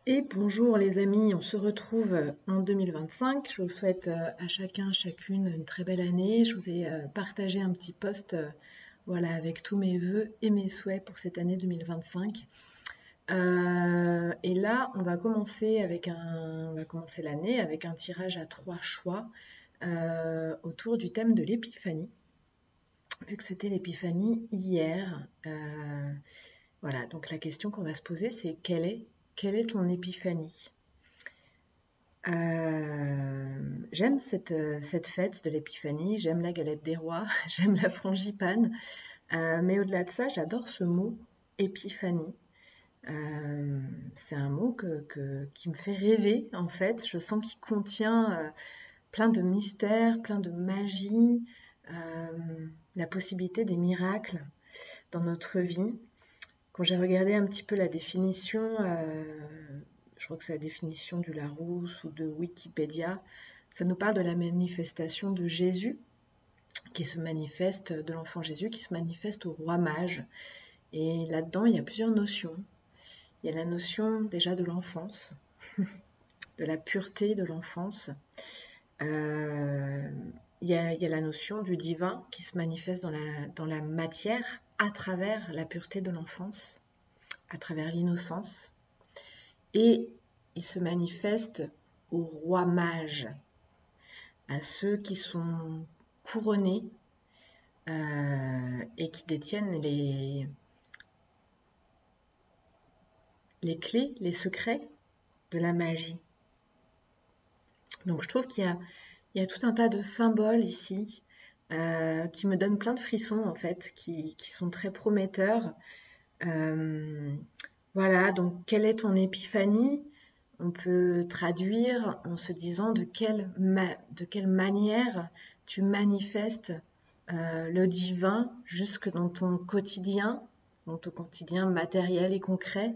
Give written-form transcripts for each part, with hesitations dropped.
Et bonjour les amis, on se retrouve en 2025. Je vous souhaite à chacun, chacune une très belle année. Je vous ai partagé un petit post voilà, avec tous mes vœux et mes souhaits pour cette année 2025. Et là, on va commencer l'année avec un tirage à 3 choix autour du thème de l'épiphanie. Vu que c'était l'épiphanie hier, voilà, donc la question qu'on va se poser, c'est quelle est ton épiphanie? J'aime cette fête de l'épiphanie, j'aime la galette des rois, j'aime la frangipane, mais au-delà de ça, j'adore ce mot épiphanie. C'est un mot qui me fait rêver en fait. Je sens qu'il contient plein de mystères, plein de magie, la possibilité des miracles dans notre vie. Quand j'ai regardé un petit peu la définition, je crois que c'est la définition du Larousse ou de Wikipédia, ça nous parle de la manifestation de Jésus, de l'enfant Jésus qui se manifeste au roi mage. Et là-dedans, il y a plusieurs notions. Il y a la notion déjà de l'enfance, de la pureté de l'enfance. Il y a la notion du divin qui se manifeste dans la matière à travers la pureté de l'enfance, à travers l'innocence. Et il se manifeste aux rois mages, à ceux qui sont couronnés et qui détiennent les clés, les secrets de la magie. Donc je trouve qu'il y a tout un tas de symboles ici qui me donnent plein de frissons en fait, qui sont très prometteurs. Voilà, donc quelle est ton épiphanie? On peut traduire en se disant de quelle manière tu manifestes le divin jusque dans ton quotidien matériel et concret.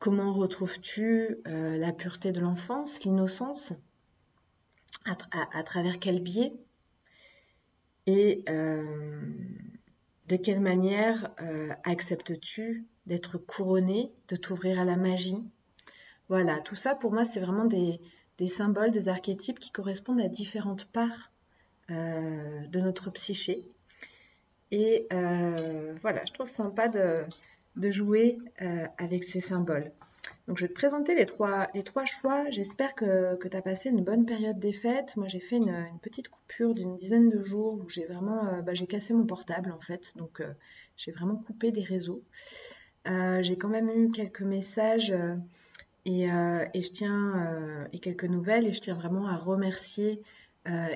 Comment retrouves-tu la pureté de l'enfance, l'innocence? À travers quel biais? Et de quelle manière acceptes-tu d'être couronné, de t'ouvrir à la magie? Voilà, tout ça pour moi c'est vraiment des symboles, des archétypes qui correspondent à différentes parts de notre psyché. Et voilà, je trouve sympa de jouer avec ces symboles. Donc je vais te présenter les trois choix. J'espère que tu as passé une bonne période des fêtes. Moi j'ai fait une petite coupure d'une dizaine de jours où j'ai vraiment j'ai cassé mon portable en fait. Donc j'ai vraiment coupé des réseaux. J'ai quand même eu quelques messages et quelques nouvelles et je tiens vraiment à remercier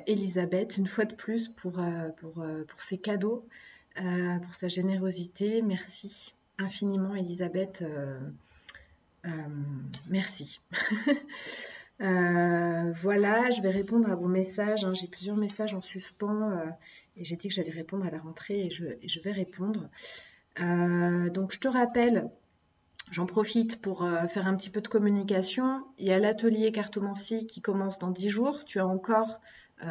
Elisabeth une fois de plus pour ses cadeaux, pour sa générosité. Merci infiniment Elisabeth. Merci. Voilà, je vais répondre à vos messages. Hein. J'ai plusieurs messages en suspens et j'ai dit que j'allais répondre à la rentrée et je vais répondre. Donc je te rappelle, j'en profite pour faire un petit peu de communication. Il y a l'atelier cartomancie qui commence dans 10 jours. Tu as encore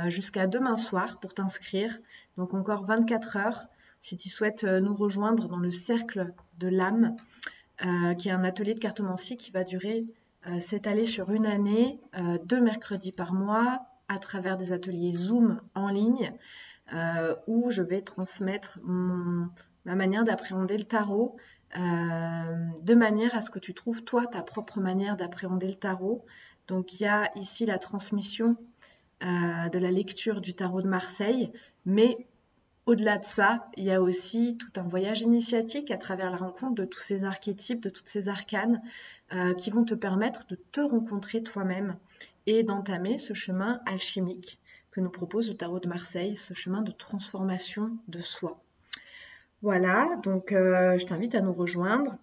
jusqu'à demain soir pour t'inscrire. Donc encore 24 heures si tu souhaites nous rejoindre dans le cercle de l'âme. Qui est un atelier de cartomancie qui va s'étaler sur une année, 2 mercredis par mois, à travers des ateliers Zoom en ligne, où je vais transmettre ma manière d'appréhender le tarot, de manière à ce que tu trouves toi ta propre manière d'appréhender le tarot. Donc il y a ici la transmission de la lecture du tarot de Marseille, mais au-delà de ça, il y a aussi tout un voyage initiatique à travers la rencontre de tous ces archétypes, de toutes ces arcanes qui vont te permettre de te rencontrer toi-même et d'entamer ce chemin alchimique que nous propose le tarot de Marseille, ce chemin de transformation de soi. Voilà, donc je t'invite à nous rejoindre.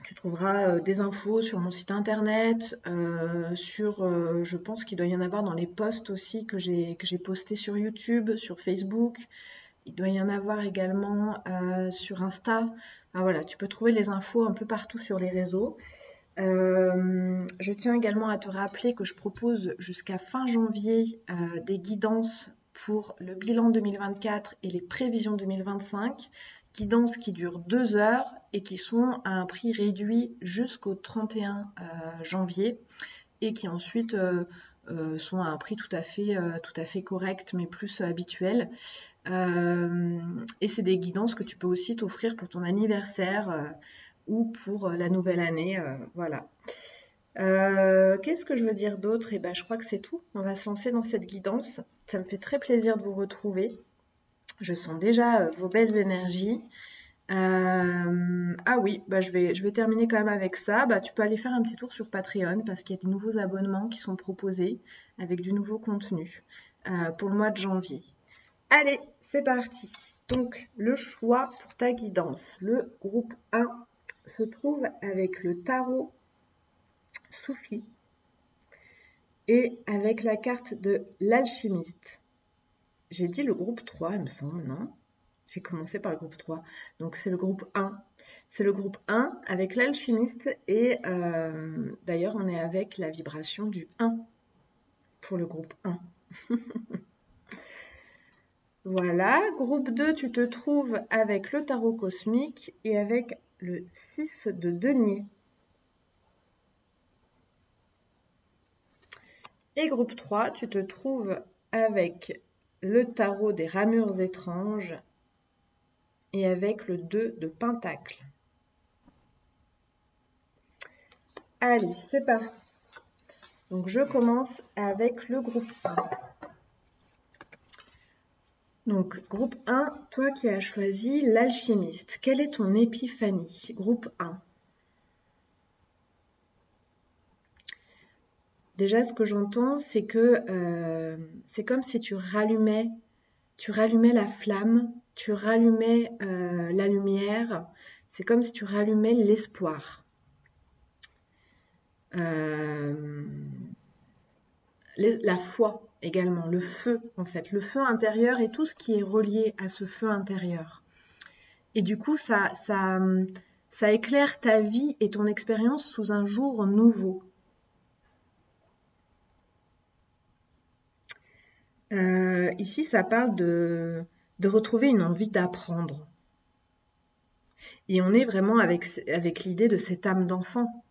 Tu trouveras des infos sur mon site internet, je pense qu'il doit y en avoir dans les posts aussi que j'ai postés sur YouTube, sur Facebook. Il doit y en avoir également sur Insta. Enfin, voilà, tu peux trouver les infos un peu partout sur les réseaux. Je tiens également à te rappeler que je propose jusqu'à fin janvier des guidances pour le bilan 2024 et les prévisions 2025. guidances qui durent 2 heures et qui sont à un prix réduit jusqu'au 31 janvier et qui ensuite sont à un prix tout à fait correct mais plus habituel. Et c'est des guidances que tu peux aussi t'offrir pour ton anniversaire ou pour la nouvelle année. Voilà. Qu'est-ce que je veux dire d'autre? Eh ben, je crois que c'est tout. On va se lancer dans cette guidance. Ça me fait très plaisir de vous retrouver. Je sens déjà vos belles énergies. Ah oui, bah je vais terminer quand même avec ça. Bah, tu peux aller faire un petit tour sur Patreon parce qu'il y a des nouveaux abonnements qui sont proposés avec du nouveau contenu pour le mois de janvier. Allez, c'est parti. Donc, le choix pour ta guidance. Le groupe 1 se trouve avec le tarot Soufi et avec la carte de l'alchimiste. J'ai dit le groupe 3, il me semble, non? J'ai commencé par le groupe 3. Donc, c'est le groupe 1. C'est le groupe 1 avec l'alchimiste et d'ailleurs, on est avec la vibration du 1 pour le groupe 1. Voilà. Groupe 2, tu te trouves avec le tarot cosmique et avec le 6 de denier. Et groupe 3, tu te trouves avec le tarot des ramures étranges et avec le 2 de pentacle. Allez, c'est parti. Donc, je commence avec le groupe 1. Donc, groupe 1, toi qui as choisi l'alchimiste, quelle est ton épiphanie? Groupe 1. Déjà, ce que j'entends, c'est que c'est comme si tu rallumais la flamme, tu rallumais la lumière, c'est comme si tu rallumais l'espoir. La foi également, le feu en fait, le feu intérieur et tout ce qui est relié à ce feu intérieur. Et du coup, ça éclaire ta vie et ton expérience sous un jour nouveau. Ici, ça parle de retrouver une envie d'apprendre. Et on est vraiment avec l'idée de cette âme d'enfant,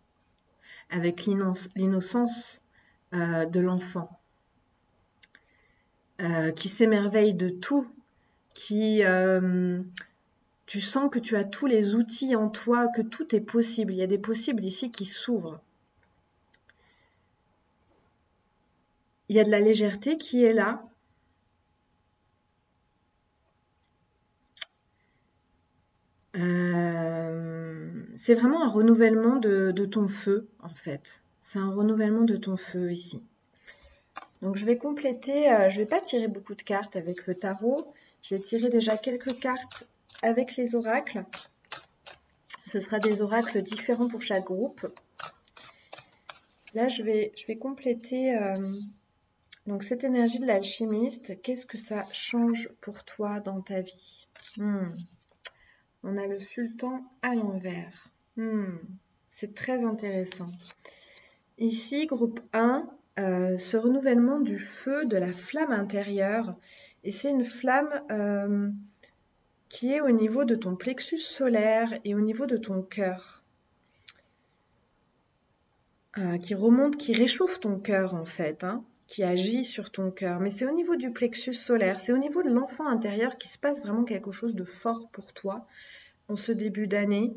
avec l'innocence de l'enfant, qui s'émerveille de tout, qui tu sens que tu as tous les outils en toi, que tout est possible. Il y a des possibles ici qui s'ouvrent. Il y a de la légèreté qui est là. C'est vraiment un renouvellement de ton feu, en fait. C'est un renouvellement de ton feu ici. Donc, je vais compléter. Je ne vais pas tirer beaucoup de cartes avec le tarot. J'ai tiré déjà quelques cartes avec les oracles. Ce sera des oracles différents pour chaque groupe. Là, je vais compléter donc cette énergie de l'alchimiste. Qu'est-ce que ça change pour toi dans ta vie? On a le sultan à l'envers. C'est très intéressant. Ici, groupe 1, ce renouvellement du feu, de la flamme intérieure. Et c'est une flamme qui est au niveau de ton plexus solaire et au niveau de ton cœur. Qui remonte, qui réchauffe ton cœur en fait, qui agit sur ton cœur. Mais c'est au niveau du plexus solaire, c'est au niveau de l'enfant intérieur qui se passe vraiment quelque chose de fort pour toi en ce début d'année.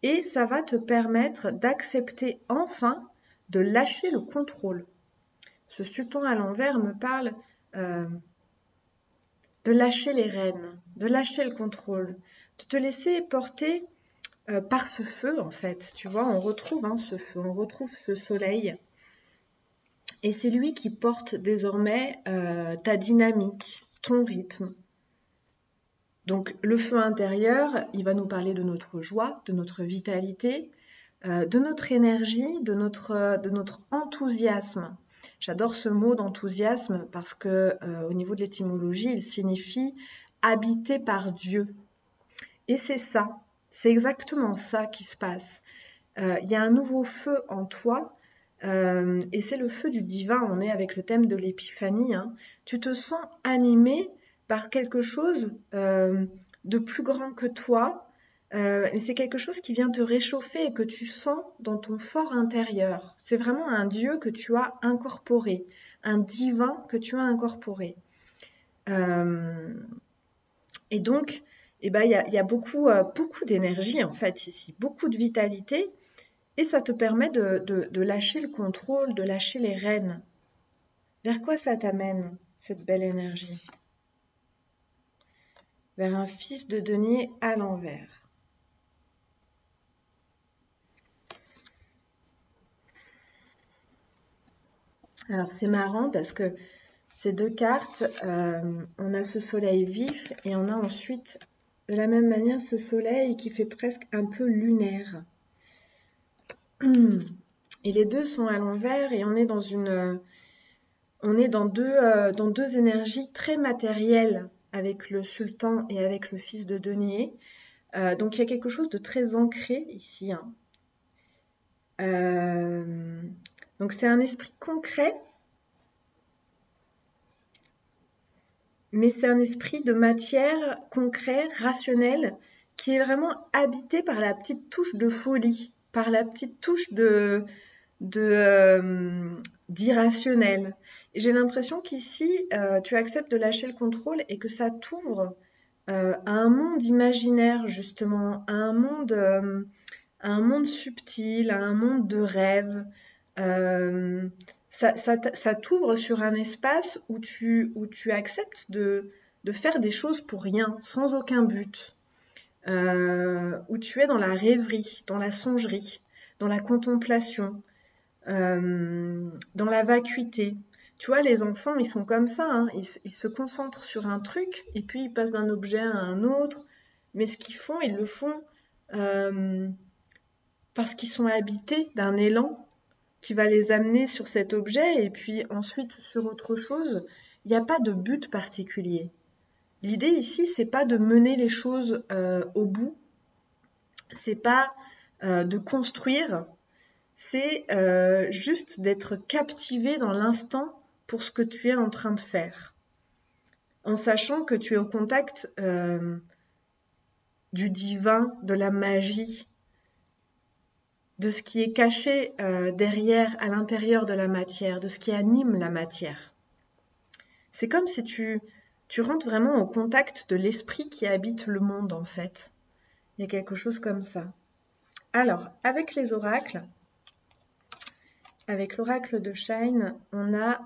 Et ça va te permettre d'accepter enfin de lâcher le contrôle. Ce sultan à l'envers me parle de lâcher les rênes, de lâcher le contrôle, de te laisser porter par ce feu en fait. Tu vois, on retrouve ce feu, on retrouve ce soleil. Et c'est lui qui porte désormais ta dynamique, ton rythme. Donc le feu intérieur, il va nous parler de notre joie, de notre vitalité, de notre énergie, de notre enthousiasme. J'adore ce mot d'enthousiasme parce que au niveau de l'étymologie, il signifie habité par Dieu. Et c'est ça, c'est exactement ça qui se passe. Il y a un nouveau feu en toi et c'est le feu du divin. On est avec le thème de l'épiphanie. Tu te sens animé par quelque chose de plus grand que toi. C'est quelque chose qui vient te réchauffer et que tu sens dans ton fort intérieur. C'est vraiment un Dieu que tu as incorporé, un divin que tu as incorporé. Euh, et donc, il y a beaucoup, beaucoup d'énergie en fait ici, beaucoup de vitalité, et ça te permet de lâcher le contrôle, de lâcher les rênes. Vers quoi ça t'amène, cette belle énergie? Vers un fils de denier à l'envers. Alors c'est marrant parce que ces deux cartes, on a ce soleil vif et on a ensuite de la même manière ce soleil qui fait presque un peu lunaire. Et les deux sont à l'envers et on est dans deux énergies très matérielles avec le sultan et avec le fils de denier. Donc il y a quelque chose de très ancré ici, hein. Donc c'est un esprit concret, mais c'est un esprit de matière concret, rationnel, qui est vraiment habité par la petite touche de folie, par la petite touche d'irrationnel. Et j'ai l'impression qu'ici, tu acceptes de lâcher le contrôle et que ça t'ouvre à un monde imaginaire, justement, à un monde subtil, à un monde de rêve. Euh, ça t'ouvre sur un espace où tu acceptes de faire des choses pour rien, sans aucun but. Où tu es dans la rêverie, dans la songerie, dans la contemplation, dans la vacuité. Tu vois, les enfants, ils sont comme ça, hein. Ils se concentrent sur un truc et puis ils passent d'un objet à un autre. Mais ce qu'ils font, ils le font euh, parce qu'ils sont habités d'un élan qui va les amener sur cet objet et puis ensuite sur autre chose. Il n'y a pas de but particulier. L'idée ici, c'est pas de mener les choses au bout, c'est pas de construire, c'est juste d'être captivé dans l'instant pour ce que tu es en train de faire, en sachant que tu es au contact du divin, de la magie, de ce qui est caché derrière, à l'intérieur de la matière, de ce qui anime la matière. C'est comme si tu rentres vraiment au contact de l'esprit qui habite le monde, en fait. Il y a quelque chose comme ça. Alors, avec les oracles, avec l'oracle de Shine, on a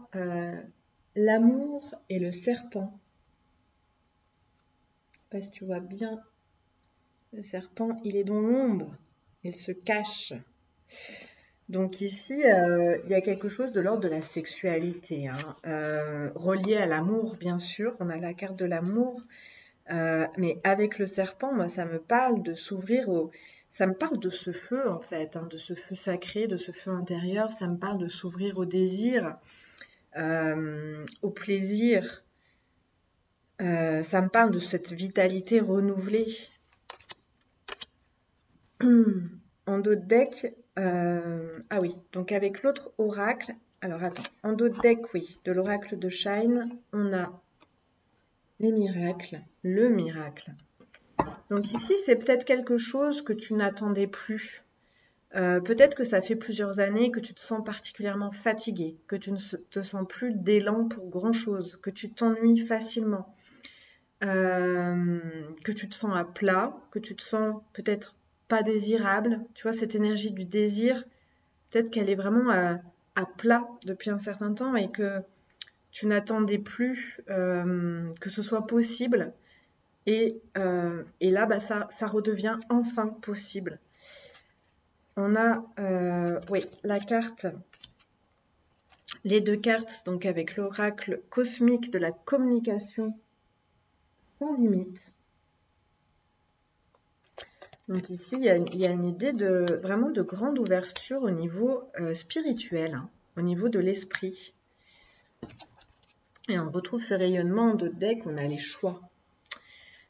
l'amour et le serpent. Je ne sais pas si tu vois bien, le serpent, il est dans l'ombre, il se cache. Donc ici, il y a quelque chose de l'ordre de la sexualité, hein, relié à l'amour, bien sûr. On a la carte de l'amour, mais avec le serpent, moi, ça me parle de s'ouvrir au... Ça me parle de ce feu, en fait, hein, de ce feu sacré, de ce feu intérieur. Ça me parle de s'ouvrir au désir, au plaisir. Ça me parle de cette vitalité renouvelée. En dos de deck, ah oui, donc avec l'autre oracle, alors attends, en dos de deck, oui, de l'oracle de Shine, on a les miracles, le miracle. Donc ici, c'est peut-être quelque chose que tu n'attendais plus. Peut-être que ça fait plusieurs années que tu te sens particulièrement fatigué, que tu ne te sens plus d'élan pour grand-chose, que tu t'ennuies facilement, que tu te sens à plat, que tu te sens peut-être pas désirable. Tu vois, cette énergie du désir, peut-être qu'elle est vraiment à plat depuis un certain temps et que tu n'attendais plus que ce soit possible. Et là, bah, ça redevient enfin possible. On a oui, la carte, les deux cartes, donc avec l'oracle cosmique de la communication sans limite. Donc ici, il y a une idée vraiment de grande ouverture au niveau spirituel, hein, au niveau de l'esprit. Et on retrouve ce rayonnement de deck, on a les choix.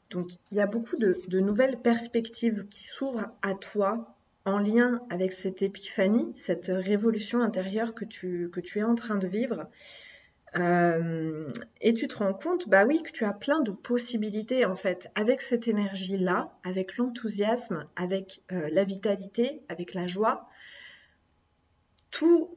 Donc il y a beaucoup de nouvelles perspectives qui s'ouvrent à toi en lien avec cette épiphanie, cette révolution intérieure que tu es en train de vivre. Et tu te rends compte, bah oui, que tu as plein de possibilités en fait, avec cette énergie-là, avec l'enthousiasme, avec la vitalité, avec la joie. Tout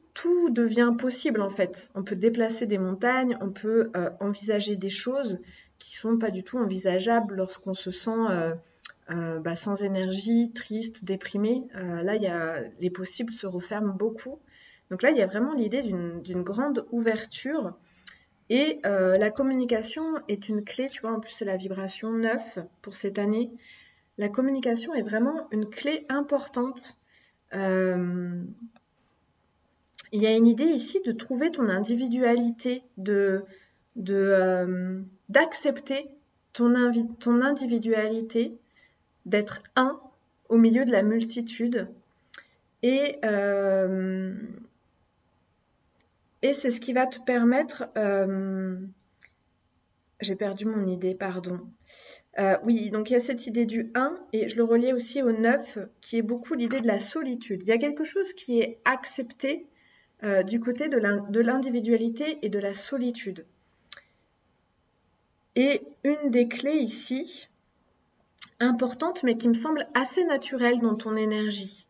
devient possible en fait. On peut déplacer des montagnes, on peut envisager des choses qui sont pas du tout envisageables lorsqu'on se sent sans énergie, triste, déprimé. Là, les possibles se referment beaucoup. Donc là, il y a vraiment l'idée d'une grande ouverture. Et la communication est une clé, tu vois, en plus c'est la vibration 9 pour cette année. La communication est vraiment une clé importante. Il y a une idée ici de trouver ton individualité, d'accepter ton individualité, d'être un au milieu de la multitude. Et c'est ce qui va te permettre... j'ai perdu mon idée, pardon. Oui, donc il y a cette idée du 1 et je le reliais aussi au 9 qui est beaucoup l'idée de la solitude. Il y a quelque chose qui est accepté du côté de l'individualité et de la solitude. Et une des clés ici, importante mais qui me semble assez naturelle dans ton énergie,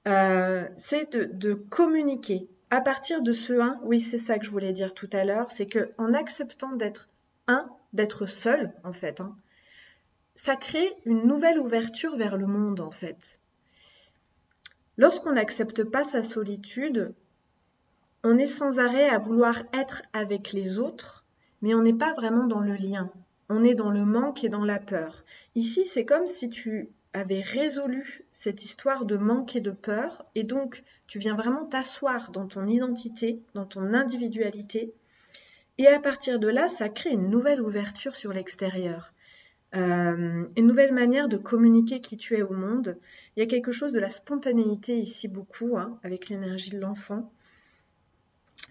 c'est de communiquer. À partir de ce 1, oui c'est ça que je voulais dire tout à l'heure, c'est qu'en acceptant d'être d'être seul en fait, ça crée une nouvelle ouverture vers le monde en fait. Lorsqu'on n'accepte pas sa solitude, on est sans arrêt à vouloir être avec les autres, mais on n'est pas vraiment dans le lien. On est dans le manque et dans la peur. Ici, c'est comme si tu avais résolu cette histoire de manque et de peur, et donc tu viens vraiment t'asseoir dans ton identité, dans ton individualité, et à partir de là, ça crée une nouvelle ouverture sur l'extérieur. Une nouvelle manière de communiquer qui tu es au monde. Il y a quelque chose de la spontanéité ici beaucoup, avec l'énergie de l'enfant.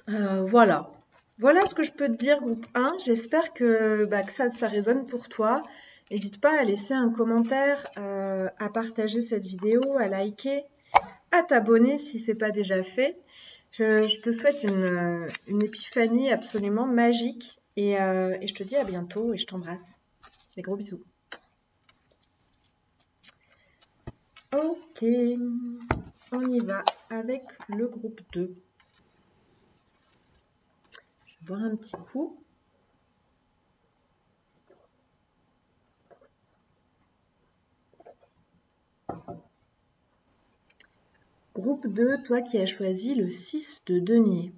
Voilà. Voilà ce que je peux te dire, groupe 1. J'espère que ça résonne pour toi. N'hésite pas à laisser un commentaire, à partager cette vidéo, à liker, à t'abonner si ce n'est pas déjà fait. Je te souhaite une épiphanie absolument magique et je te dis à bientôt et je t'embrasse. Des gros bisous. Ok, on y va avec le groupe 2. Je vais boire un petit coup. Groupe 2, toi qui as choisi le 6 de denier.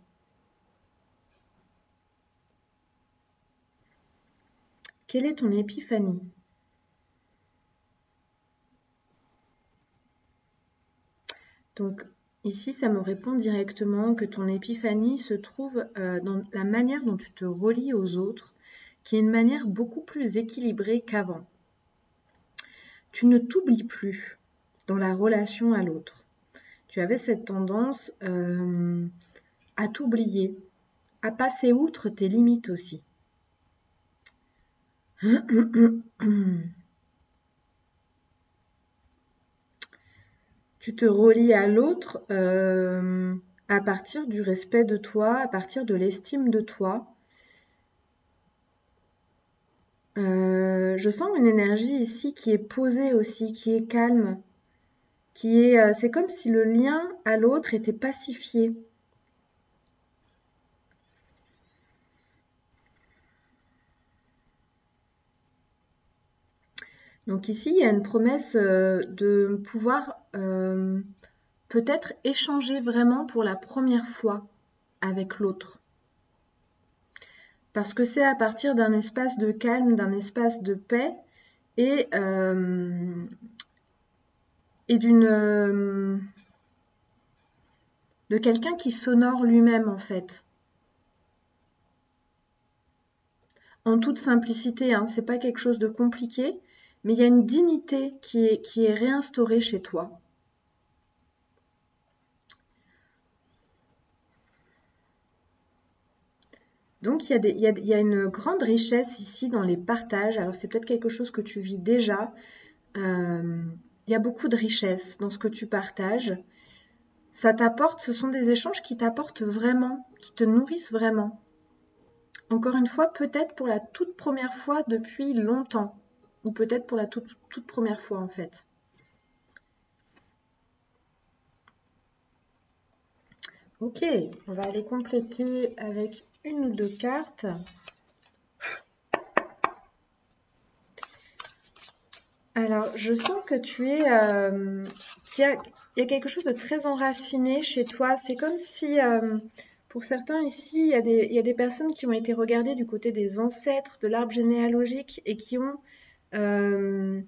Quelle est ton épiphanie? Donc ici, ça me répond directement que ton épiphanie se trouve dans la manière dont tu te relis aux autres, qui est une manière beaucoup plus équilibrée qu'avant. Tu ne t'oublies plus dans la relation à l'autre. Tu avais cette tendance à t'oublier, à passer outre tes limites aussi. Tu te relis à l'autre à partir du respect de toi, à partir de l'estime de toi. Je sens une énergie ici qui est posée aussi, qui est calme, c'est comme si le lien à l'autre était pacifié. Donc ici, il y a une promesse de pouvoir peut-être échanger vraiment pour la première fois avec l'autre. Parce que c'est à partir d'un espace de calme, d'un espace de paix et de quelqu'un qui s'honore lui-même en fait. En toute simplicité, c'est pas quelque chose de compliqué, mais il y a une dignité qui est réinstaurée chez toi. Donc il y a une grande richesse ici dans les partages. Alors c'est peut-être quelque chose que tu vis déjà. Il y a beaucoup de richesse dans ce que tu partages. Ça t'apporte, ce sont des échanges qui t'apportent vraiment, qui te nourrissent vraiment. Encore une fois, peut-être pour la toute première fois depuis longtemps, ou peut-être pour la toute première fois en fait. Ok, on va aller compléter avec une ou deux cartes. Alors, je sens que il y a quelque chose de très enraciné chez toi. C'est comme si, pour certains ici, il y a des personnes qui ont été regardées du côté des ancêtres, de l'arbre généalogique et euh,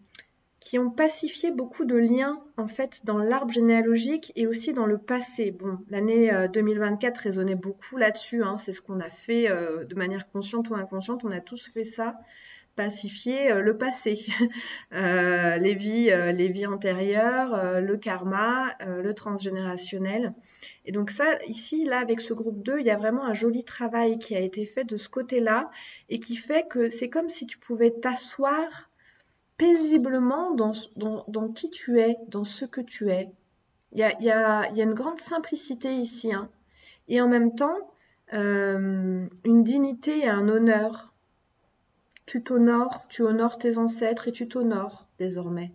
qui ont pacifié beaucoup de liens en fait dans l'arbre généalogique et aussi dans le passé. Bon, l'année 2024 résonnait beaucoup là-dessus, hein, c'est ce qu'on a fait de manière consciente ou inconsciente, on a tous fait ça, pacifier le passé, les vies antérieures, le karma, le transgénérationnel. Et donc ça, ici, là, avec ce groupe 2, il y a vraiment un joli travail qui a été fait de ce côté-là et qui fait que c'est comme si tu pouvais t'asseoir paisiblement dans qui tu es, dans ce que tu es. Il y a une grande simplicité ici, hein. Et en même temps, une dignité et un honneur. Tu t'honores, tu honores tes ancêtres et tu t'honores désormais.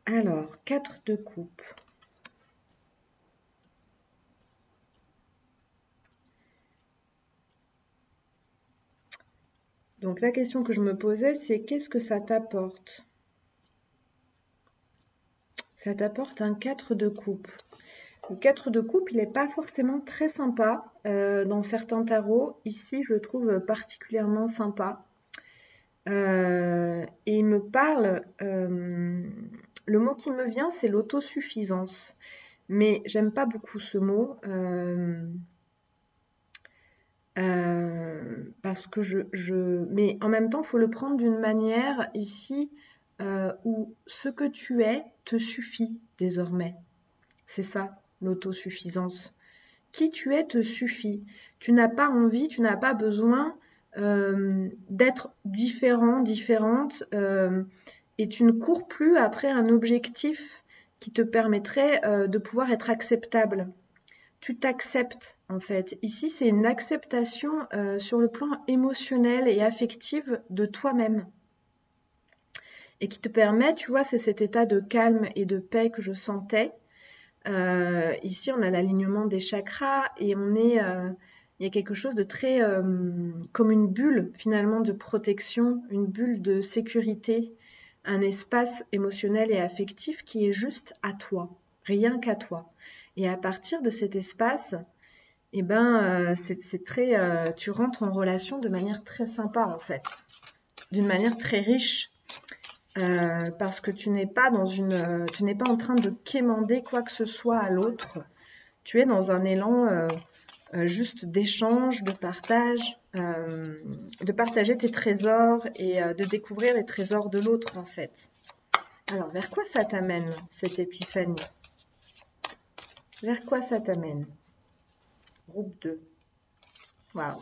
Alors, 4 de coupe. Donc la question que je me posais, c'est qu'est-ce que ça t'apporte? Ça t'apporte un 4 de coupe. Le 4 de coupe, il n'est pas forcément très sympa dans certains tarots. Ici, je le trouve particulièrement sympa. Et il me parle, le mot qui me vient, c'est l'autosuffisance. Mais j'aime pas beaucoup ce mot. Parce que mais en même temps, il faut le prendre d'une manière ici où ce que tu es te suffit désormais. C'est ça, l'autosuffisance. Qui tu es te suffit. Tu n'as pas envie, tu n'as pas besoin d'être différent, différente, et tu ne cours plus après un objectif qui te permettrait de pouvoir être acceptable. Tu t'acceptes en fait. Ici, c'est une acceptation sur le plan émotionnel et affectif de toi-même. Et qui te permet, tu vois, c'est cet état de calme et de paix que je sentais. Ici, on a l'alignement des chakras et il y a quelque chose de très comme une bulle finalement de protection, une bulle de sécurité, un espace émotionnel et affectif qui est juste à toi, rien qu'à toi. Et à partir de cet espace, eh ben, c'est très, tu rentres en relation de manière très sympa en fait, d'une manière très riche. Parce que tu n'es pas en train de quémander quoi que ce soit à l'autre. Tu es dans un élan juste d'échange, de partage, de partager tes trésors et de découvrir les trésors de l'autre en fait. Alors, vers quoi ça t'amène cette épiphanie? Vers quoi ça t'amène? Groupe 2. Waouh.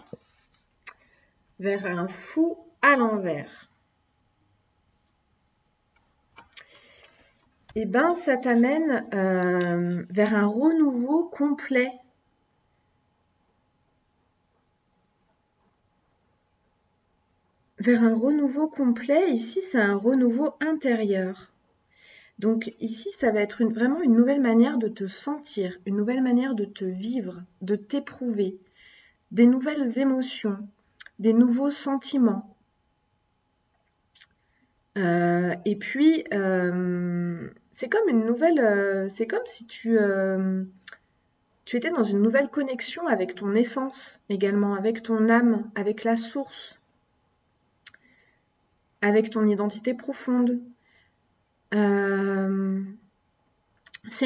Vers un fou à l'envers. Eh ben, ça t'amène vers un renouveau complet. Vers un renouveau complet, ici, c'est un renouveau intérieur. Donc ici, ça va être vraiment une nouvelle manière de te sentir, une nouvelle manière de te vivre, de t'éprouver, des nouvelles émotions, des nouveaux sentiments. Et puis, c'est comme une nouvelle, c'est comme si tu étais dans une nouvelle connexion avec ton essence également, avec ton âme, avec la source, avec ton identité profonde. C'est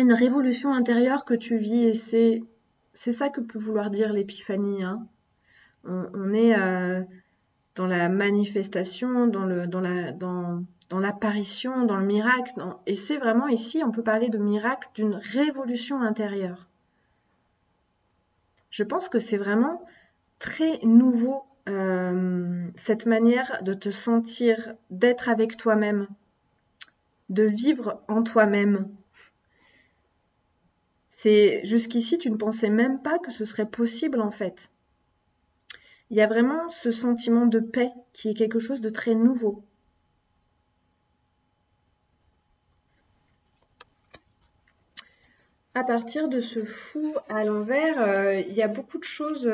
une révolution intérieure que tu vis et c'est ça que peut vouloir dire l'épiphanie, hein. On est dans la manifestation, dans l'apparition, dans le miracle. Et c'est vraiment ici, on peut parler de miracle, d'une révolution intérieure. Je pense que c'est vraiment très nouveau, cette manière de te sentir, d'être avec toi-même, de vivre en toi-même. Jusqu'ici, tu ne pensais même pas que ce serait possible en fait. Il y a vraiment ce sentiment de paix qui est quelque chose de très nouveau. À partir de ce fou à l'envers, il y a beaucoup de choses.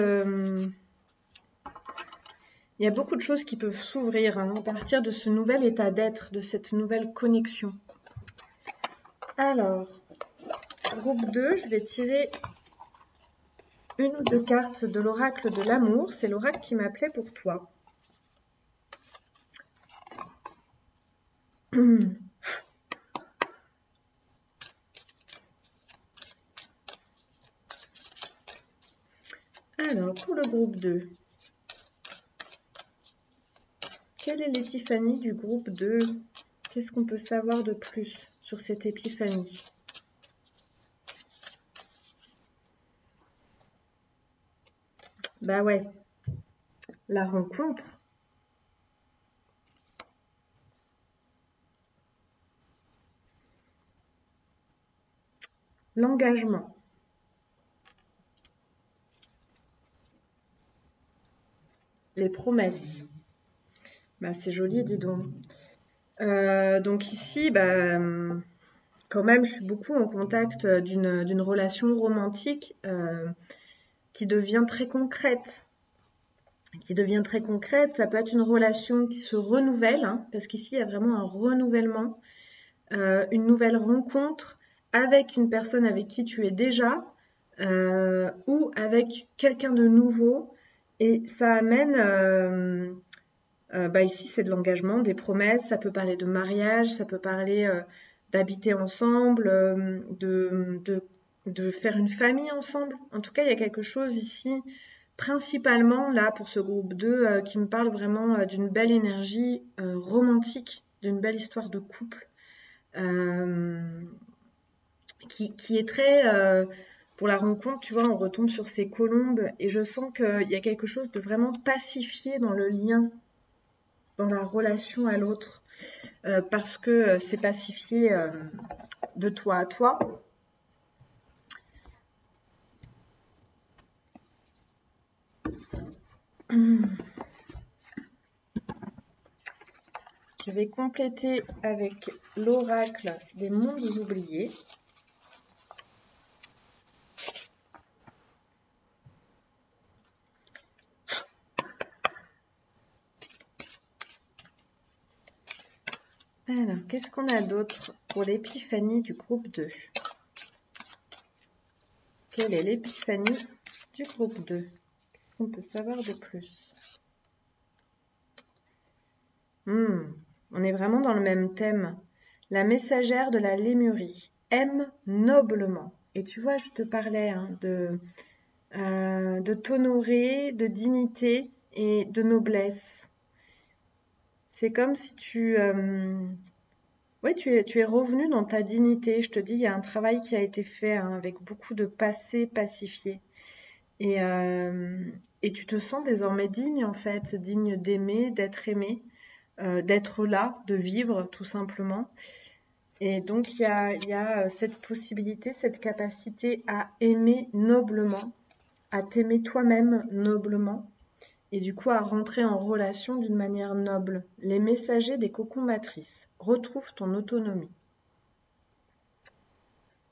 Il y a beaucoup de choses qui peuvent s'ouvrir à partir de ce nouvel état d'être, de cette nouvelle connexion. Alors, groupe 2, je vais tirer une ou deux cartes de l'oracle de l'amour. C'est l'oracle qui m'appelait pour toi. Alors, pour le groupe 2, quelle est l'épiphanie du groupe 2? Qu'est-ce qu'on peut savoir de plus sur cette épiphanie? Bah ouais, la rencontre. L'engagement. Les promesses. Bah, c'est joli, dis donc. Donc ici, bah, quand même, je suis beaucoup en contact d'une relation romantique qui devient très concrète. Ça peut être une relation qui se renouvelle, hein, parce qu'ici, il y a vraiment un renouvellement, une nouvelle rencontre avec une personne avec qui tu es déjà, ou avec quelqu'un de nouveau. Et ça amène, bah ici, c'est de l'engagement, des promesses, ça peut parler de mariage, ça peut parler d'habiter ensemble, de faire une famille ensemble. En tout cas, il y a quelque chose ici, principalement là pour ce groupe 2, qui me parle vraiment d'une belle énergie romantique, d'une belle histoire de couple, qui est très... pour la rencontre, tu vois, on retombe sur ces colombes et je sens qu'il y a quelque chose de vraiment pacifié dans le lien, dans la relation à l'autre, parce que c'est pacifié de toi à toi. Je vais compléter avec l'oracle des mondes oubliés. Alors, qu'est-ce qu'on a d'autre pour l'épiphanie du groupe 2? Quelle est l'épiphanie du groupe 2? Qu'est-ce qu'on peut savoir de plus? On est vraiment dans le même thème. La messagère de la Lémurie aime noblement. Et tu vois, je te parlais de t'honorer, de dignité et de noblesse. C'est comme si tu es revenu dans ta dignité. Je te dis, il y a un travail qui a été fait avec beaucoup de passé pacifié. Et tu te sens désormais digne, en fait, digne d'aimer, d'être aimé, d'être là, de vivre, tout simplement. Et donc, il y a cette possibilité, cette capacité à aimer noblement, à t'aimer toi-même noblement, et du coup à rentrer en relation d'une manière noble. Les messagers des cocons matrices. Retrouve ton autonomie.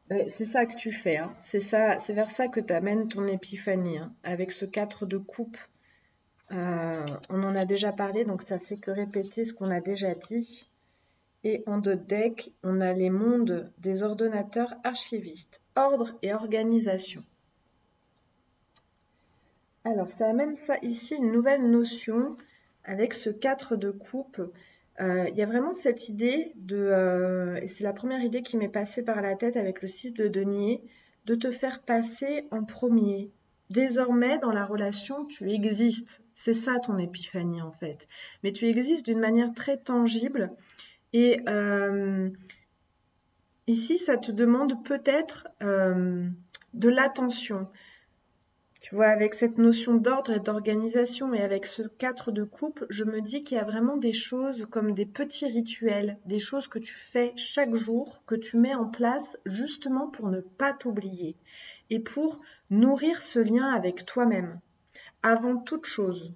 C'est ça que tu fais, hein. C'est ça, c'est vers ça que t'amènes ton épiphanie, hein, avec ce 4 de coupe. On en a déjà parlé, donc ça fait que répéter ce qu'on a déjà dit. Et en deux decks, on a les mondes des ordonnateurs archivistes, ordre et organisation. Alors, ça amène ça ici une nouvelle notion avec ce 4 de coupe. Il y a vraiment cette idée et c'est la première idée qui m'est passée par la tête avec le 6 de denier, de te faire passer en premier. Désormais, dans la relation, tu existes. C'est ça ton épiphanie en fait. Mais tu existes d'une manière très tangible. Et ici, ça te demande peut-être de l'attention. Tu vois, avec cette notion d'ordre et d'organisation et avec ce 4 de coupe, je me dis qu'il y a vraiment des choses comme des petits rituels, des choses que tu fais chaque jour, que tu mets en place justement pour ne pas t'oublier et pour nourrir ce lien avec toi-même, avant toute chose,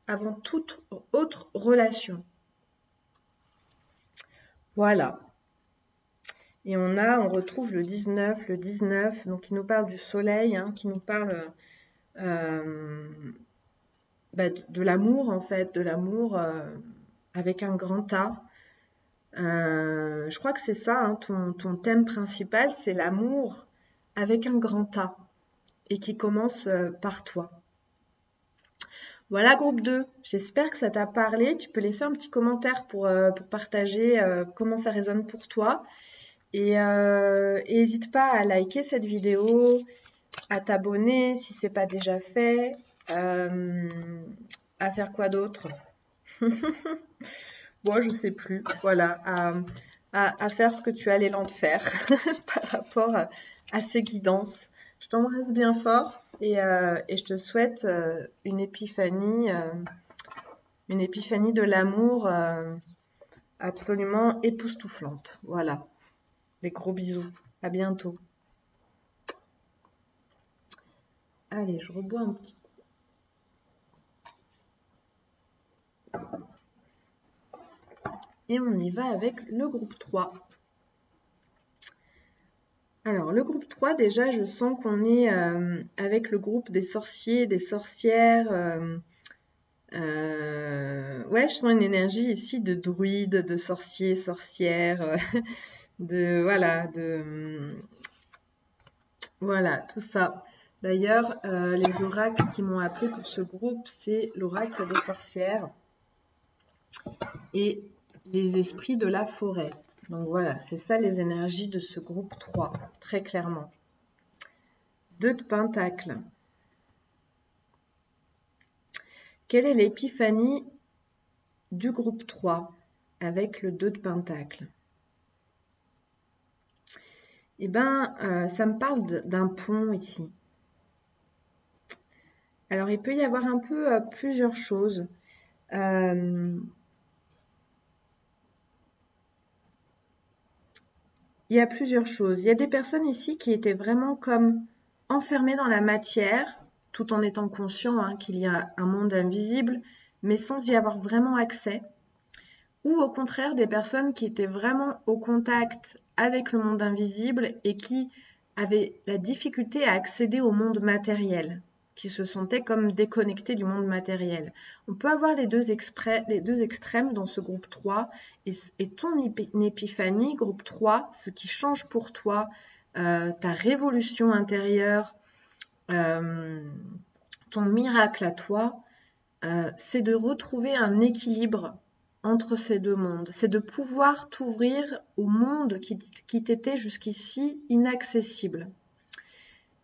avant toute autre relation. Voilà. Et on retrouve le 19, donc qui nous parle du soleil, hein, qui nous parle de l'amour en fait, de l'amour avec un grand A. Je crois que c'est ça, hein, ton thème principal, c'est l'amour avec un grand A et qui commence par toi. Voilà, groupe 2, j'espère que ça t'a parlé. Tu peux laisser un petit commentaire pour partager comment ça résonne pour toi. Et n'hésite pas à liker cette vidéo, à t'abonner si c'est pas déjà fait, à faire quoi d'autre? Bon, je sais plus. Voilà, à faire ce que tu as l'élan de faire par rapport à ces guidances. Je t'embrasse bien fort et je te souhaite une épiphanie de l'amour absolument époustouflante. Voilà. Des gros bisous. À bientôt. Allez, je rebois un petit coup. Et on y va avec le groupe 3. Alors, le groupe 3, déjà, je sens qu'on est avec le groupe des sorciers, des sorcières. Ouais, je sens une énergie ici de druides, de sorciers, sorcières, voilà, tout ça. D'ailleurs, les oracles qui m'ont appelé pour ce groupe, c'est l'oracle des sorcières et les esprits de la forêt. Donc voilà, c'est ça les énergies de ce groupe 3, très clairement. 2 de Pentacle. Quelle est l'épiphanie du groupe 3 avec le 2 de Pentacle? Eh bien, ça me parle d'un pont ici. Alors, il peut y avoir un peu plusieurs choses. Il y a plusieurs choses. Il y a des personnes ici qui étaient vraiment comme enfermées dans la matière, tout en étant conscients hein, qu'il y a un monde invisible, mais sans y avoir vraiment accès. Ou au contraire, des personnes qui étaient vraiment au contact avec le monde invisible et qui avaient la difficulté à accéder au monde matériel, qui se sentaient comme déconnectés du monde matériel. On peut avoir les deux extrêmes dans ce groupe 3 et ton épiphanie, groupe 3, ce qui change pour toi, ta révolution intérieure, ton miracle à toi, c'est de retrouver un équilibre entre ces deux mondes. C'est de pouvoir t'ouvrir au monde qui t'était jusqu'ici inaccessible.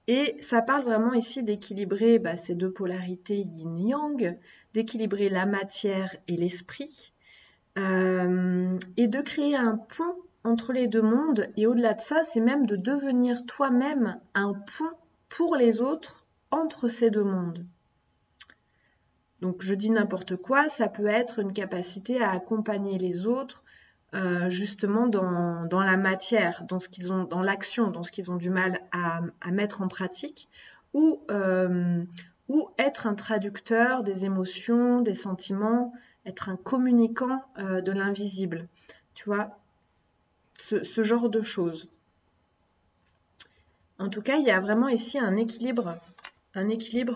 Et ça parle vraiment ici d'équilibrer ces deux polarités yin-yang, d'équilibrer la matière et l'esprit, et de créer un pont entre les deux mondes. Et au-delà de ça, c'est même de devenir toi-même un pont pour les autres entre ces deux mondes. Donc je dis n'importe quoi, ça peut être une capacité à accompagner les autres justement dans la matière, dans ce qu'ils ont, dans l'action, dans ce qu'ils ont du mal à mettre en pratique, ou être un traducteur des émotions, des sentiments, être un communicant de l'invisible. Tu vois, ce genre de choses. En tout cas, il y a vraiment ici un équilibre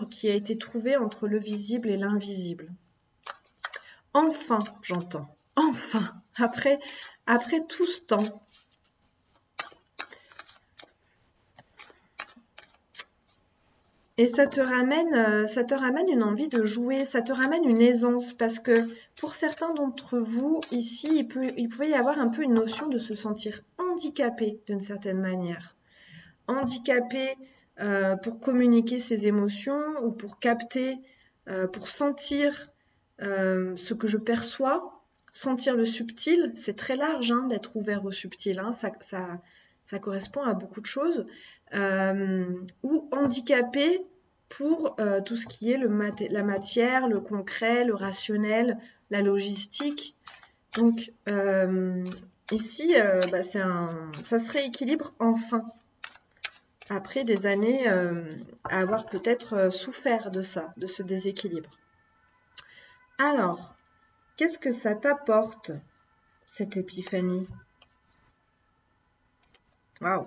qui a été trouvé entre le visible et l'invisible. Enfin, j'entends. Enfin, après tout ce temps. Et ça te ramène une envie de jouer, ça te ramène une aisance parce que pour certains d'entre vous ici, il pouvait y avoir un peu une notion de se sentir handicapé d'une certaine manière. Handicapé pour communiquer ses émotions ou pour capter, pour sentir ce que je perçois, sentir le subtil, c'est très large hein, d'être ouvert au subtil, hein, ça correspond à beaucoup de choses, ou handicapé pour tout ce qui est la matière, le concret, le rationnel, la logistique. Donc ici, ça se rééquilibre enfin, après des années à avoir peut-être souffert de ça, de ce déséquilibre. Alors, qu'est-ce que ça t'apporte, cette épiphanie? Waouh!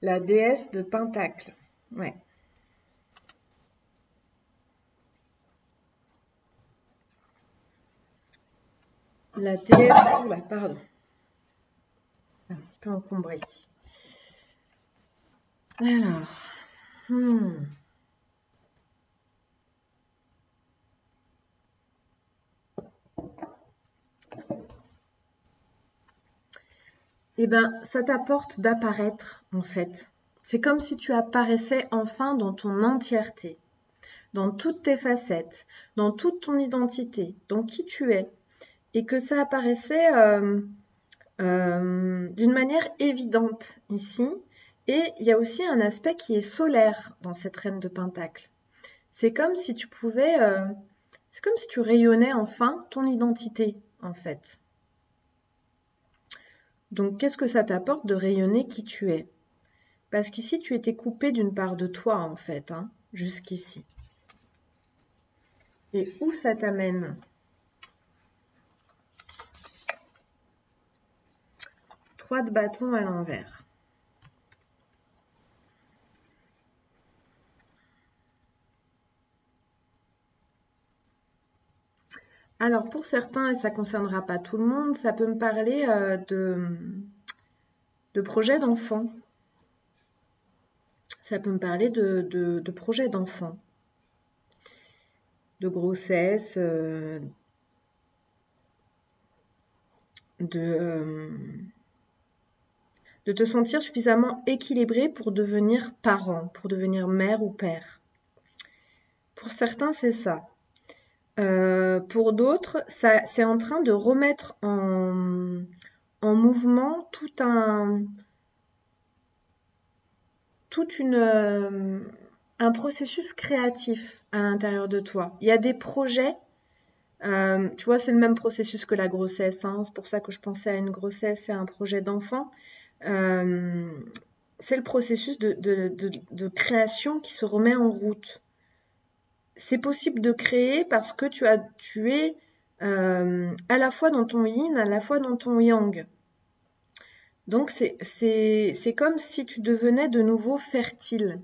La déesse de Pentacle. Ouais. La déesse... Oula, pardon. Un petit peu encombré. Alors... Eh bien, ça t'apporte d'apparaître, en fait. C'est comme si tu apparaissais enfin dans ton entièreté, dans toutes tes facettes, dans toute ton identité, dans qui tu es, et que ça apparaissait d'une manière évidente ici. Et il y a aussi un aspect qui est solaire dans cette reine de Pentacle. C'est comme si tu pouvais... c'est comme si tu rayonnais enfin ton identité, en fait. Donc, qu'est-ce que ça t'apporte de rayonner qui tu es? Parce qu'ici, tu étais coupé d'une part de toi, en fait, hein, jusqu'ici. Et où ça t'amène? Trois de bâton à l'envers. Alors, pour certains, et ça ne concernera pas tout le monde, ça peut me parler de projets d'enfants. Ça peut me parler de projets d'enfants, de grossesse, de te sentir suffisamment équilibré pour devenir parent, pour devenir mère ou père. Pour certains, c'est ça. Pour d'autres, c'est en train de remettre en mouvement tout un processus créatif à l'intérieur de toi. Il y a des projets, tu vois, c'est le même processus que la grossesse, hein, c'est pour ça que je pensais à une grossesse et à un projet d'enfant. C'est le processus de création qui se remet en route. C'est possible de créer parce que tu es à la fois dans ton yin, à la fois dans ton yang. Donc c'est comme si tu devenais de nouveau fertile.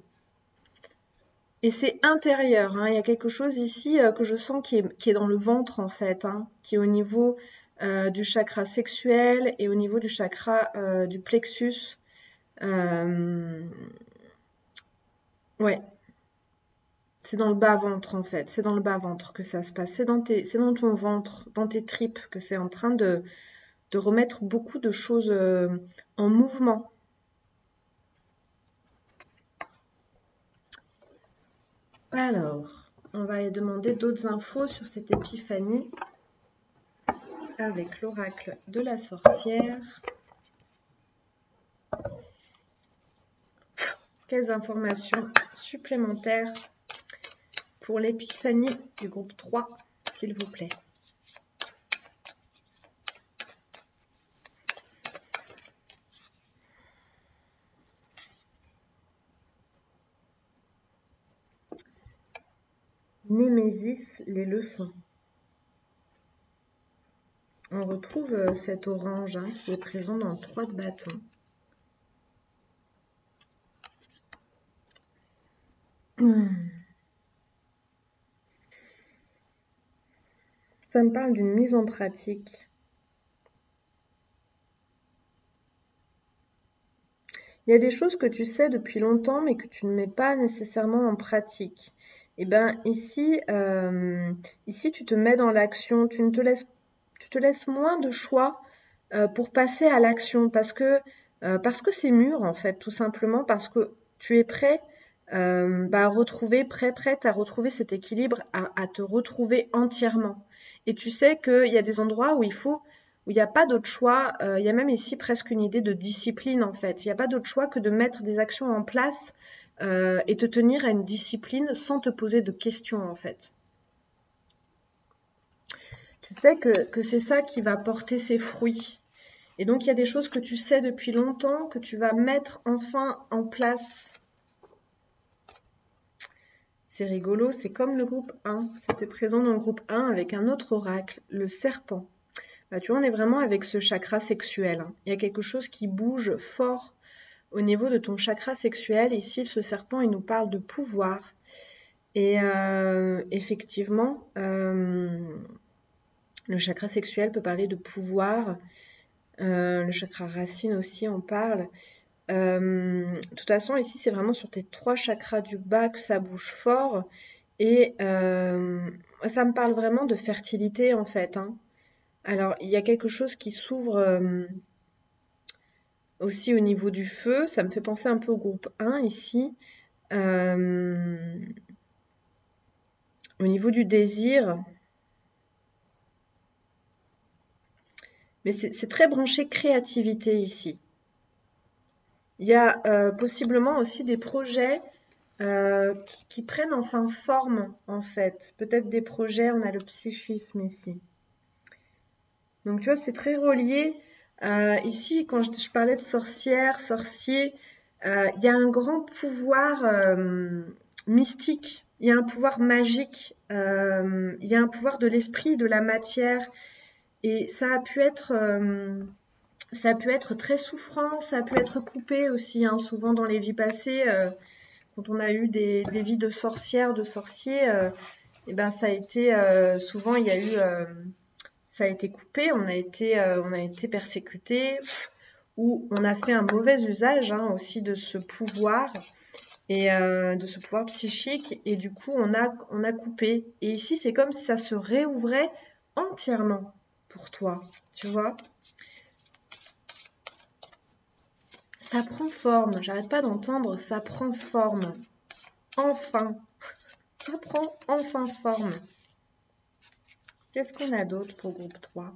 Et c'est intérieur, hein. Il y a quelque chose ici que je sens qui est dans le ventre en fait, hein, qui est au niveau du chakra sexuel et au niveau du chakra du plexus. Ouais. C'est dans le bas-ventre en fait, c'est dans le bas-ventre que ça se passe, c'est dans ton ventre, dans tes tripes que c'est en train de remettre beaucoup de choses en mouvement. Alors, on va aller demander d'autres infos sur cette épiphanie avec l'oracle de la sorcière. Quelles informations supplémentaires pour l'épiphanie du groupe 3, s'il vous plaît? Némésis, les leçons. On retrouve cet orange hein, qui est présent dans le 3 de bâton. Ça me parle d'une mise en pratique. Il y a des choses que tu sais depuis longtemps, mais que tu ne mets pas nécessairement en pratique. Et bien ici, tu te mets dans l'action, tu te laisses moins de choix pour passer à l'action, parce que c'est mûr en fait, tout simplement, parce que tu es prêt à retrouver, prête à retrouver cet équilibre, à te retrouver entièrement. Et tu sais qu'il y a des endroits où il n'y a pas d'autre choix, il y a même ici presque une idée de discipline en fait. Il n'y a pas d'autre choix que de mettre des actions en place et te tenir à une discipline sans te poser de questions en fait. Tu sais que c'est ça qui va porter ses fruits. Et donc il y a des choses que tu sais depuis longtemps que tu vas mettre enfin en place. C'est rigolo, c'est comme le groupe 1. C'était présent dans le groupe 1 avec un autre oracle, le serpent. Bah, tu vois, on est vraiment avec ce chakra sexuel, hein. Il y a quelque chose qui bouge fort au niveau de ton chakra sexuel. Ici, ce serpent, il nous parle de pouvoir. Et effectivement, le chakra sexuel peut parler de pouvoir. Le chakra racine aussi en parle. De toute façon, ici, c'est vraiment sur tes 3 chakras du bas que ça bouge fort. Et ça me parle vraiment de fertilité, en fait, hein. Alors, il y a quelque chose qui s'ouvre aussi au niveau du feu. Ça me fait penser un peu au groupe 1 ici. Au niveau du désir. Mais c'est très branché créativité ici. Il y a possiblement aussi des projets qui prennent enfin forme, en fait. Peut-être des projets, on a le psychisme ici. Donc, tu vois, c'est très relié. Ici, quand je parlais de sorcière, sorcier, il y a un grand pouvoir mystique, il y a un pouvoir magique, il y a un pouvoir de l'esprit, de la matière. Et ça a pu être très souffrant, ça a pu être coupé aussi, hein, souvent dans les vies passées. Quand on a eu des vies de sorcières, de sorciers, et ben ça a été souvent il y a eu ça a été coupé, on a été persécuté ou on a fait un mauvais usage, hein, aussi de ce pouvoir et de ce pouvoir psychique et du coup on a coupé. Et ici c'est comme si ça se réouvrait entièrement pour toi, tu vois. Ça prend forme, j'arrête pas d'entendre, ça prend forme. Enfin, ça prend enfin forme. Qu'est-ce qu'on a d'autre pour groupe 3?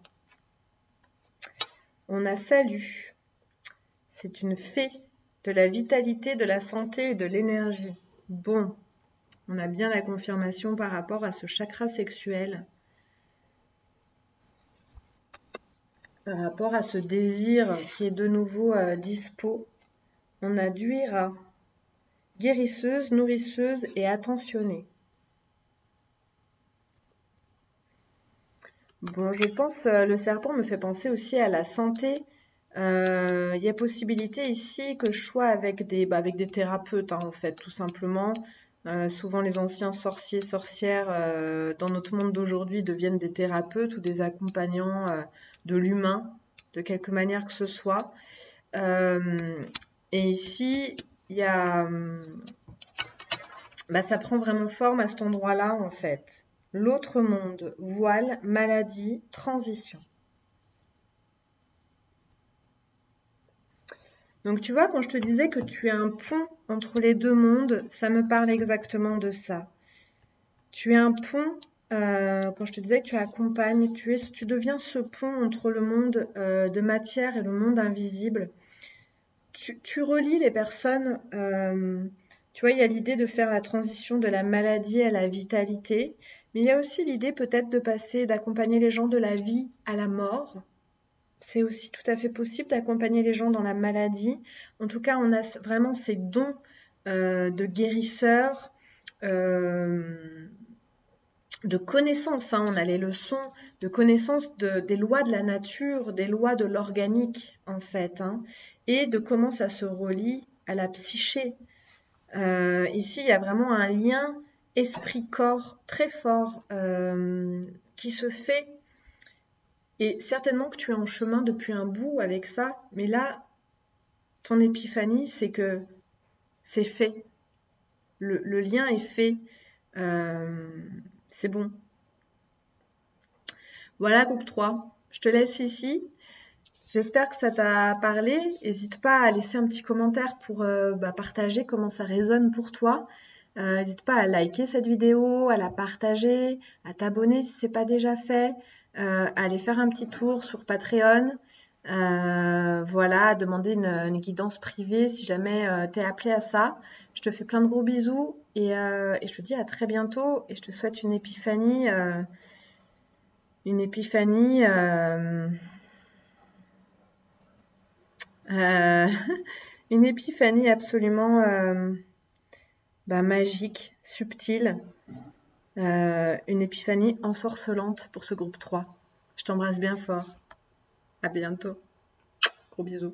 On a Salut. C'est une fée de la vitalité, de la santé et de l'énergie. Bon, on a bien la confirmation par rapport à ce chakra sexuel, par rapport à ce désir qui est de nouveau dispo. On a Duira, guérisseuse, nourrisseuse et attentionnée. Bon, je pense le serpent me fait penser aussi à la santé. Il y a possibilité ici que je sois avec des thérapeutes, hein, en fait, tout simplement. Souvent, les anciens sorciers, sorcières dans notre monde d'aujourd'hui deviennent des thérapeutes ou des accompagnants de l'humain, de quelque manière que ce soit. Et ici, il y a, ça prend vraiment forme à cet endroit-là, en fait. L'autre monde, voile, maladie, transition. Donc tu vois, quand je te disais que tu es un pont entre les deux mondes, ça me parle exactement de ça. Tu es un pont, quand je te disais que tu accompagnes, tu deviens ce pont entre le monde de matière et le monde invisible. Tu relis les personnes, tu vois, il y a l'idée de faire la transition de la maladie à la vitalité, mais il y a aussi l'idée peut-être de passer, d'accompagner les gens de la vie à la mort. C'est aussi tout à fait possible d'accompagner les gens dans la maladie. En tout cas, on a vraiment ces dons de guérisseurs, de connaissances, hein. On a les leçons de connaissances des lois de la nature, des lois de l'organique, en fait, hein, et de comment ça se relie à la psyché. Ici, il y a vraiment un lien esprit-corps très fort qui se fait. Et certainement que tu es en chemin depuis un bout avec ça, mais là, ton épiphanie, c'est que c'est fait. Le lien est fait. C'est bon. Voilà, groupe 3. Je te laisse ici. J'espère que ça t'a parlé. N'hésite pas à laisser un petit commentaire pour partager comment ça résonne pour toi. N'hésite pas à liker cette vidéo, à la partager, à t'abonner si ce n'est pas déjà fait, à aller faire un petit tour sur Patreon. Voilà, demander une guidance privée si jamais t'es appelé à ça. Je te fais plein de gros bisous et je te dis à très bientôt et je te souhaite une épiphanie, euh, une épiphanie absolument magique, subtile, une épiphanie ensorcelante pour ce groupe 3. Je t'embrasse bien fort. À bientôt. Gros bisous.